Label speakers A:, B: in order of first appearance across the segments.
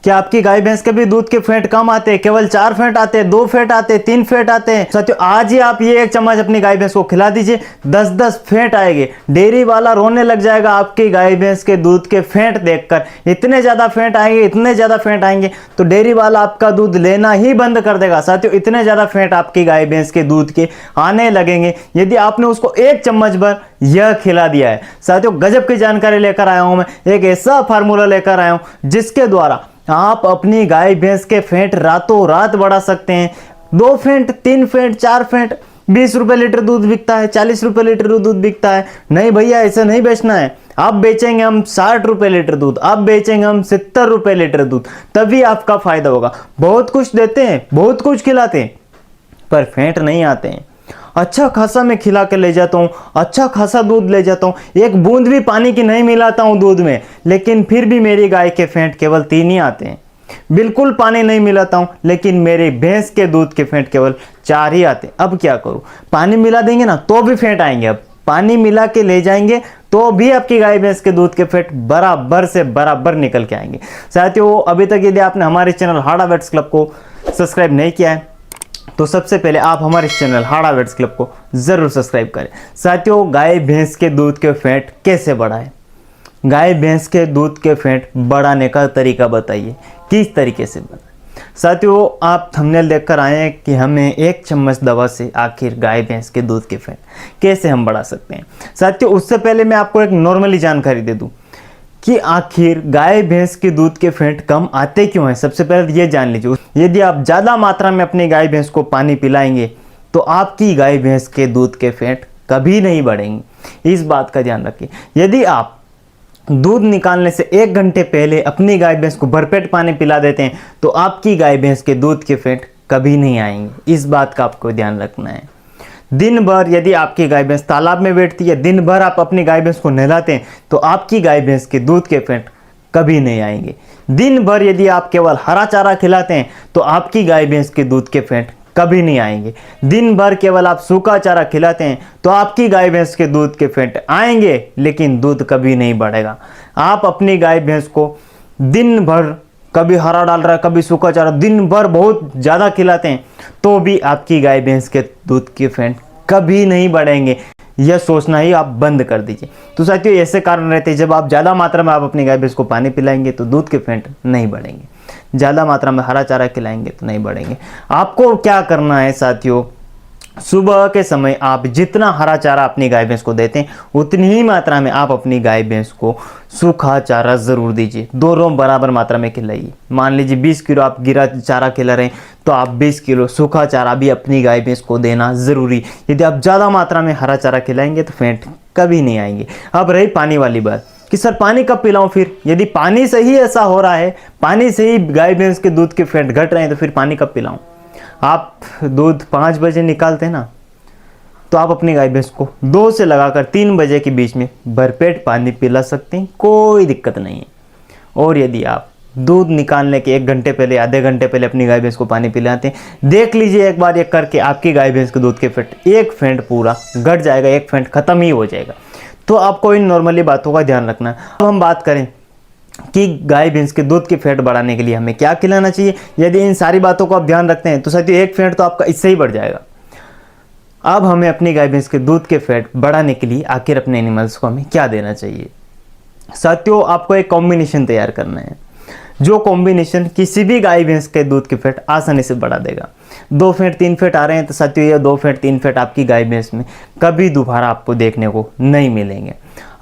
A: क्या आपकी गाय भैंस के भी दूध के फैट कम आते हैं? केवल 4 फैट आते हैं, 2 फैट आते हैं, 3 फैट आते हैं? साथियों आज ही आप ये 1 चम्मच अपनी गाय भैंस को खिला दीजिए, 10-10 फैट आएंगे। डेयरी वाला रोने लग जाएगा आपकी गाय भैंस के दूध के फैट देखकर। इतने ज्यादा फैट आएंगे, इतने ज्यादा फैट आएंगे तो डेयरी वाला आपका दूध लेना ही बंद कर देगा। साथियों इतने ज्यादा फैट आपकी गाय भैंस के दूध के आने लगेंगे यदि आपने उसको 1 चम्मच भर यह खिला दिया है। साथियों गजब की जानकारी लेकर आया हूं मैं, एक ऐसा फार्मूला लेकर आया हूं जिसके द्वारा आप अपनी गाय भैंस के फैट रातों रात बढ़ा सकते हैं। 2 फैट, 3 फैट, 4 फैट, 20 रुपए लीटर दूध बिकता है, 40 रुपए लीटर दूध बिकता है। नहीं भैया ऐसा नहीं बेचना है, अब बेचेंगे हम 60 रुपए लीटर दूध, अब बेचेंगे हम 70 रुपए लीटर दूध, तभी आपका फायदा होगा। बहुत कुछ देते हैं, बहुत कुछ खिलाते हैं पर फैट नहीं आते हैं। अच्छा खासा मैं खिला के ले जाता हूँ, अच्छा खासा दूध ले जाता हूँ, एक बूंद भी पानी की नहीं मिलाता हूँ दूध में, लेकिन फिर भी मेरी गाय के फैट केवल 3 ही आते हैं। बिल्कुल पानी नहीं मिलाता हूँ लेकिन मेरी भैंस के दूध के फैट केवल 4 ही आते हैं। अब क्या करूँ? पानी मिला देंगे ना तो भी फैट आएंगे, अब पानी मिला के ले जाएंगे तो भी आपकी गाय भैंस के दूध के फैट बराबर से बराबर निकल के आएंगे। साथियों अभी तक यदि आपने हमारे चैनल हाड़ा वेट्स क्लब को सब्सक्राइब नहीं किया है तो सबसे पहले आप हमारे चैनल हाड़ा वेट्स क्लब को जरूर सब्सक्राइब करें। साथियों गाय भैंस के दूध के फैट कैसे बढ़ाएं? गाय भैंस के दूध के फैट बढ़ाने का तरीका बताइए, किस तरीके से बढ़ाएं? साथियों आप थंबनेल देखकर आए हैं कि हमें 1 चम्मच दवा से आखिर गाय भैंस के दूध के फैट कैसे हम बढ़ा सकते हैं। साथियों उससे पहले मैं आपको एक नॉर्मली जानकारी दे दूं कि आखिर गाय भैंस के दूध के फैट कम आते क्यों हैं। सबसे पहले ये जान लीजिए, यदि आप ज़्यादा मात्रा में अपनी गाय भैंस को पानी पिलाएंगे तो आपकी गाय भैंस के दूध के फैट कभी नहीं बढ़ेंगे। इस बात का ध्यान रखिए। यदि आप दूध निकालने से 1 घंटे पहले अपनी गाय भैंस को भरपेट पानी पिला देते हैं तो आपकी गाय भैंस के दूध के फैट कभी नहीं आएंगे। इस बात का आपको ध्यान रखना है। दिन भर यदि आपकी गाय भैंस तालाब में बैठती है, दिन भर आप अपनी गाय भैंस को नहलाते हैं तो आपकी गाय भैंस के दूध के फैट कभी नहीं आएंगे। दिन भर यदि आप केवल हरा चारा खिलाते हैं तो आपकी गाय भैंस के दूध के फैट कभी नहीं आएंगे। दिन भर केवल आप सूखा चारा खिलाते हैं तो आपकी गाय भैंस के दूध के फैट आएंगे लेकिन दूध कभी नहीं बढ़ेगा। आप अपनी गाय भैंस को दिन भर कभी हरा डाल रहा है, कभी सूखा चारा, दिन भर बहुत ज़्यादा खिलाते हैं तो भी आपकी गाय भैंस के दूध के फैट कभी नहीं बढ़ेंगे। यह सोचना ही आप बंद कर दीजिए। तो साथियों ऐसे कारण रहते हैं, जब आप ज़्यादा मात्रा में आप अपनी गाय भैंस को पानी पिलाएंगे तो दूध के फैट नहीं बढ़ेंगे, ज़्यादा मात्रा में हरा चारा खिलाएंगे तो नहीं बढ़ेंगे। आपको क्या करना है साथियों, सुबह के समय आप जितना हरा चारा अपनी गाय भैंस को देते हैं उतनी ही मात्रा में आप अपनी गाय भैंस को सूखा चारा ज़रूर दीजिए। दोनों बराबर मात्रा में खिलाइए। मान लीजिए 20 किलो आप गिरा चारा खिला रहे हैं तो आप 20 किलो सूखा चारा भी अपनी गाय भैंस को देना ज़रूरी। यदि आप ज़्यादा मात्रा में हरा चारा खिलाएंगे तो फैट कभी नहीं आएंगे। अब रही पानी वाली बात कि सर पानी कब पिलाऊं? फिर यदि पानी से ही ऐसा हो रहा है, पानी से ही गाय भैंस के दूध के फैट घट रहे हैं तो फिर पानी कब पिलाऊं? आप दूध 5 बजे निकालते हैं ना तो आप अपनी गाय भैंस को 2 से लगाकर 3 बजे के बीच में भरपेट पानी पिला सकते हैं, कोई दिक्कत नहीं है। और यदि आप दूध निकालने के 1 घंटे पहले, आधे घंटे पहले अपनी गाय भैंस को पानी पिलाते हैं, देख लीजिए एक बार ये करके आपकी गाय भैंस के दूध के फैट एक फैट पूरा घट जाएगा, एक फैट खत्म ही हो जाएगा। तो आपको इन नॉर्मली बातों का ध्यान रखना है। अब हम बात करें कि गाय भैंस के दूध के फैट बढ़ाने के लिए हमें क्या खिलाना चाहिए। यदि इन सारी बातों को आप ध्यान रखते हैं तो साथियों एक फैट तो आपका इससे ही बढ़ जाएगा। अब हमें अपनी गाय भैंस के दूध के फैट बढ़ाने के लिए आखिर अपने एनिमल्स को हमें क्या देना चाहिए। साथियों आपको एक कॉम्बिनेशन तैयार करना है, जो कॉम्बिनेशन किसी भी गाय भैंस के दूध के फैट आसानी से बढ़ा देगा। 2 फैट 3 फैट आ रहे हैं तो साथियों ये 2 फैट 3 फैट आपकी गाय भैंस में कभी दोबारा आपको देखने को नहीं मिलेंगे।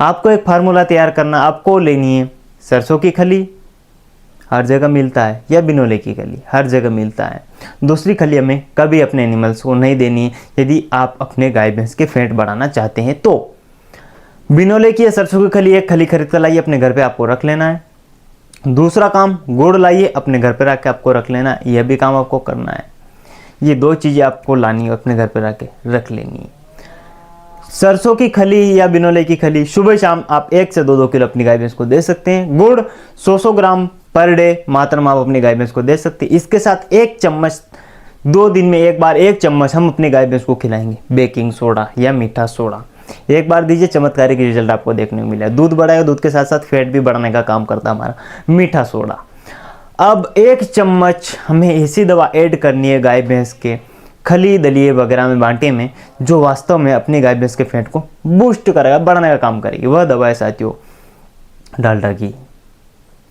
A: आपको एक फार्मूला तैयार करना, आपको लेनी है सरसों की खली, हर जगह मिलता है, या बिनोले की खली, हर जगह मिलता है। दूसरी खली हमें कभी अपने एनिमल्स को नहीं देनी है यदि आप अपने गाय भैंस के फैट बढ़ाना चाहते हैं तो। बिनोले की या सरसों की खली एक खली खरीद कर लाइए, अपने घर पे आपको रख लेना है। दूसरा काम गुड़ लाइए, अपने घर पे रख के आपको रख लेना है, यह भी काम आपको करना है। ये 2 चीज़ें आपको लानी है, अपने घर पे रख के रख लेनी है। सरसों की खली या बिनोले की खली सुबह शाम आप 1 से 2 किलो अपनी गाय भैंस को दे सकते हैं। गुड़ 100 ग्राम पर डे मात्रा में आप अपनी गाय भैंस को दे सकते हैं। इसके साथ 1 चम्मच 2 दिन में एक बार 1 चम्मच हम अपनी गाय भैंस को खिलाएंगे बेकिंग सोडा या मीठा सोडा। एक बार दीजिए, चमत्कारी की रिजल्ट आपको देखने को मिला। दूध बढ़ाएगा, दूध के साथ साथ फैट भी बढ़ाने का काम करता है हमारा मीठा सोडा। अब 1 चम्मच हमें ऐसी दवा ऐड करनी है गाय भैंस के खली दलिए वगैरह में बांटे में, जो वास्तव में अपनी गाय भैंस के फैट को बूस्ट करेगा, बढ़ाने का काम करेगी। वह दवा है साथियों डालडा घी।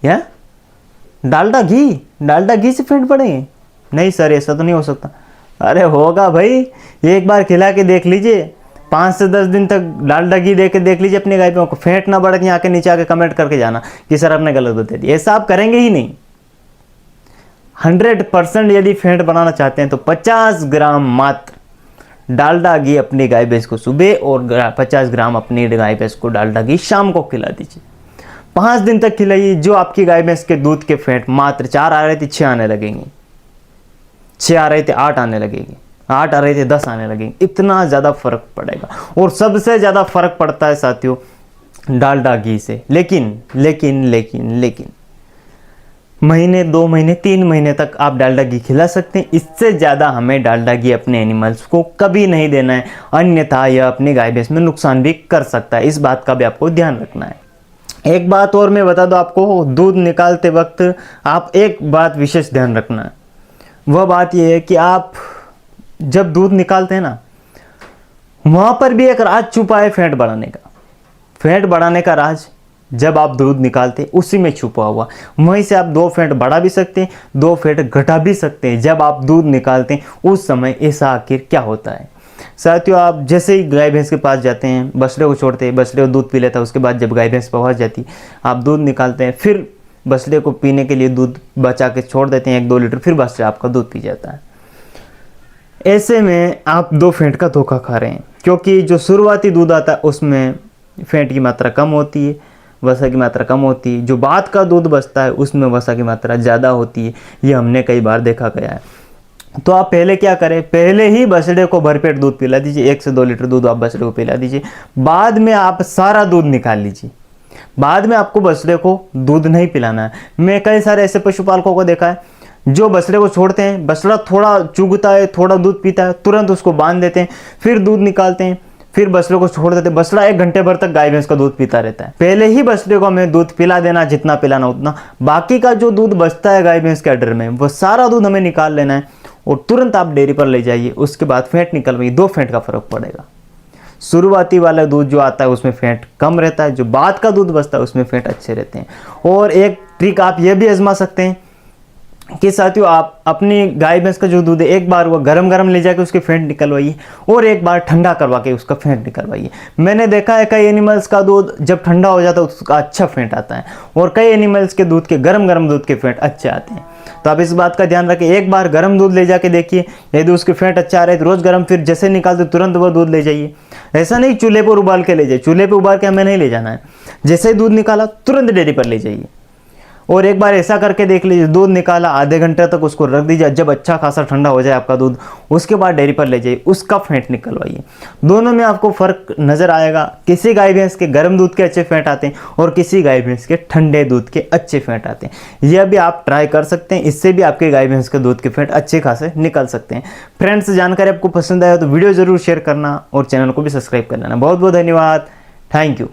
A: या डालडा घी से फैट बढ़ेंगे? नहीं सर, ऐसा तो नहीं हो सकता। अरे होगा भाई, एक बार खिला के देख लीजिए, 5 से 10 दिन तक डालडा घी दे के देख लीजिए अपनी गाय को, फैट ना बढ़े, आके नीचे आके कमेंट करके जाना कि सर आपने गलत बता दिया। ऐसा आप करेंगे ही नहीं। 100% यदि फैट बनाना चाहते हैं तो 50 ग्राम मात्र डालडा घी अपनी गाय भैंस को सुबह और 50 ग्राम अपनी गाय भैंस को डालडा घी शाम को खिला दीजिए। 5 दिन तक खिलाइए। जो आपकी गाय भैंस के दूध के फैट मात्र 4 आ रहे थे 6 आने लगेंगे, 6 आ रहे थे 8 आने लगेंगे, 8 आ रहे थे 10 आने लगेंगे। इतना ज़्यादा फर्क पड़ेगा और सबसे ज़्यादा फर्क पड़ता है साथियों डालडा घी से। लेकिन लेकिन लेकिन लेकिन महीने 2 महीने 3 महीने तक आप डालडा घी खिला सकते हैं। इससे ज़्यादा हमें डालडा घी अपने एनिमल्स को कभी नहीं देना है, अन्यथा यह अपनी गाय भैंस में नुकसान भी कर सकता है। इस बात का भी आपको ध्यान रखना है। एक बात और मैं बता दूं आपको, दूध निकालते वक्त आप एक बात विशेष ध्यान रखना है। वह बात यह है कि आप जब दूध निकालते हैं ना, वहाँ पर भी एक राज छुपा है फैट बढ़ाने का। फैट बढ़ाने का राज जब आप दूध निकालते हैं उसी में छुपा हुआ। वहीं से आप 2 फैट बढ़ा भी सकते हैं, 2 फैट घटा भी सकते हैं। जब आप दूध निकालते हैं उस समय ऐसा आखिर क्या होता है साथियों, आप जैसे ही गाय भैंस के पास जाते हैं, बछड़े को छोड़ते हैं, बछड़े को दूध पी लेता है। उसके बाद जब गाय भैंस पहुँच जाती, आप दूध निकालते हैं, फिर बछड़े को पीने के लिए दूध बचा के छोड़ देते हैं 1-2 लीटर, फिर बछड़ा आपका दूध पी जाता है। ऐसे में आप 2 फैट का धोखा खा रहे हैं, क्योंकि जो शुरुआती दूध आता है उसमें फैट की मात्रा कम होती है, वसा की मात्रा कम होती है। जो बाद का दूध बचता है उसमें वसा की मात्रा ज़्यादा होती है। ये हमने कई बार देखा गया है। तो आप पहले क्या करें, पहले ही बछड़े को भरपेट दूध पिला दीजिए, 1 से 2 लीटर दूध आप बछड़े को पिला दीजिए। बाद में आप सारा दूध निकाल लीजिए। बाद में आपको बछड़े को दूध नहीं पिलाना है। मैं कई सारे ऐसे पशुपालकों को देखा है जो बछड़े को छोड़ते हैं, बछड़ा थोड़ा चुगता है, थोड़ा दूध पीता है, तुरंत उसको बांध देते हैं, फिर दूध निकालते हैं, फिर बछड़े को छोड़ देते हैं। बछड़ा 1 घंटे भर तक गाय भैंस का दूध पीता रहता है। पहले ही बछड़े को हमें दूध पिला देना, जितना पिलाना उतना। बाकी का जो दूध बचता है गाय भैंस के अडर में, वो सारा दूध हमें निकाल लेना है और तुरंत आप डेयरी पर ले जाइए। उसके बाद फैट निकलवाइए। 2 फैट का फर्क पड़ेगा। शुरुआती वाला दूध जो आता है उसमें फैट कम रहता है, जो बाद का दूध बचता है उसमें फैट अच्छे रहते हैं। और एक ट्रिक आप ये भी आजमा सकते हैं कि साथियों, आप अपनी गाय भैंस का जो दूध है, एक बार वो गरम गरम ले जाके उसके फैट निकलवाइए और एक बार ठंडा करवा के उसका फैट निकलवाइए। मैंने देखा है कई एनिमल्स का दूध जब ठंडा हो जाता है उसका अच्छा फैट आता है, और कई एनिमल्स के दूध के गरम दूध के फैट अच्छे आते हैं। तो आप इस बात का ध्यान रखें। एक बार गर्म दूध ले जाके देखिए, यदि उसके फैट अच्छा आ रहे तो रोज गर्म, फिर जैसे निकालते तुरंत वो दूध ले जाइए। ऐसा नहीं चूल्हे पर उबाल के ले जाइए, चूल्हे पर उबाल के हमें नहीं ले जाना है। जैसे ही दूध निकाला तुरंत डेयरी पर ले जाइए। और एक बार ऐसा करके देख लीजिए, दूध निकाला, आधे घंटे तक उसको रख दीजिए। जब अच्छा खासा ठंडा हो जाए आपका दूध, उसके बाद डेयरी पर ले जाइए, उसका फैट निकलवाइए। दोनों में आपको फर्क नजर आएगा। किसी गाय भैंस के गर्म दूध के अच्छे फैट आते हैं और किसी गाय भैंस के ठंडे दूध के अच्छे फैट आते हैं। यह भी आप ट्राई कर सकते हैं। इससे भी आपके गाय भैंस के दूध के फैट अच्छे खासे निकल सकते हैं। फ्रेंड्स, जानकारी आपको पसंद आया तो वीडियो जरूर शेयर करना और चैनल को भी सब्सक्राइब कर लेना। बहुत बहुत धन्यवाद। Thank you.